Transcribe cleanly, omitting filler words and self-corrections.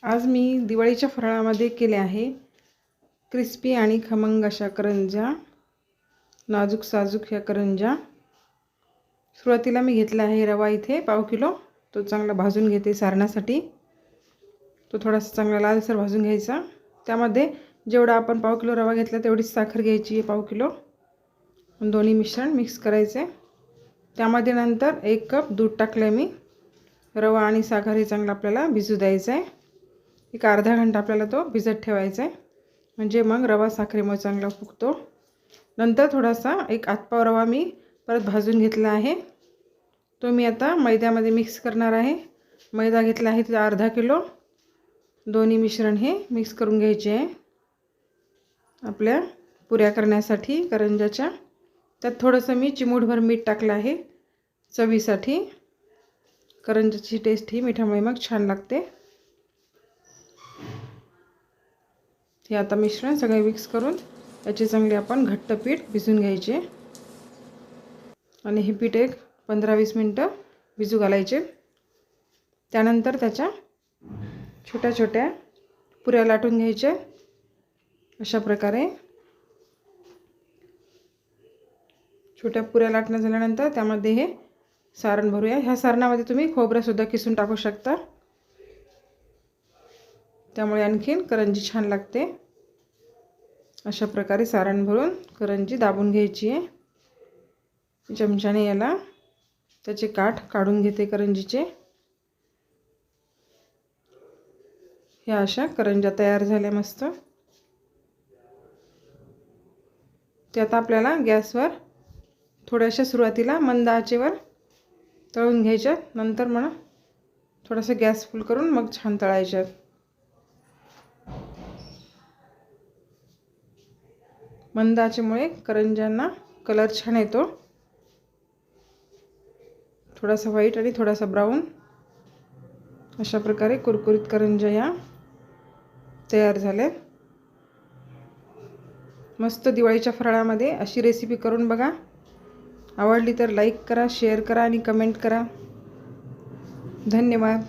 आज मी दिवाळीच्या फराळामध्ये केले आहे क्रिस्पी आणि खमंग अशा करंज्या, नाजूक साजूक ह्या करंज्या। सुरुवातीला मी घेतला आहे रवा इथे पाव किलो, तो चांगला भाजून घेते सारण्यासाठी। तो थोडासा चांगला लालसर भाजून घ्यायचा। त्यामध्ये जेवढा आपण पाव किलो रवा घेतला तेवढीच साखर घ्यायची आहे, पाव किलो। दोन्ही मिश्रण मिक्स करायचे। त्यामध्ये नंतर 1 कप दूध टाकले मी। रवा आणि साखर हे चांगलं आपल्याला भिजू द्यायचं आहे। एक अर्धा घंटा आपल्याला तो भिजत ठेवायचा आहे, म्हणजे मग रवा साखरेमुळे चांगला फुगतो। नंतर थोडासा एक आतपाव रवा मी परत भाजून घेतला आहे, तो मी आता मैद्यामध्ये मिक्स करणार आहे। मैदा घेतला आहे ते अर्धा किलो। दोन्ही मिश्रण हे मिक्स करून घ्यायचे आहे आपल्या पुऱ्या करण्यासाठी करंजाच्या। त्यात थोडंसं मी चिमूटभर मीठ टाकलं आहे चवीसाठी। करंजाची टेस्ट ही मिठामुळे मग छान लागते। हे आता मिश्रण सगळे मिक्स करून याचे चांगले आपण घट्ट पीठ भिजून घ्यायचे आणि हे पीठ एक 15-20 मिनिटं भिजू घालायचे। त्यानंतर त्याच्या छोट्या छोट्या पुऱ्या लाटून घ्यायच्या अशा प्रकारे। छोट्या पुऱ्या लाटणं झाल्यानंतर त्यामध्ये हे सारण भरूया। ह्या सारणामध्ये तुम्ही खोबरं सुद्धा किसून टाकू शकता, त्यामुळे आणखीन करंजी छान लागते। अशा प्रकारे सारण भरून करंजी दाबून घ्यायची आहे। चमच्याने याला त्याचे काठ काढून घेते करंजीचे। ह्या अशा करंज्या तयार झाल्या मस्त। ते आता आपल्याला गॅसवर थोड्याशा सुरुवातीला मंद आचेवर तळून घ्यायच्या, नंतर मग थोडासा गॅस फुल करून मग छान तळायच्या। मंद आचेमुळे करंज्यांना कलर छान येतो, थोडासा व्हाईट आणि थोडासा ब्राऊन। अशा प्रकारे कुरकुरीत करंज्या या तयार झाल्या। मस्त दिवाळीच्या फराळामध्ये अशी रेसिपी करून बघा। आवडली तर लाईक करा, शेअर करा आणि कमेंट करा। धन्यवाद।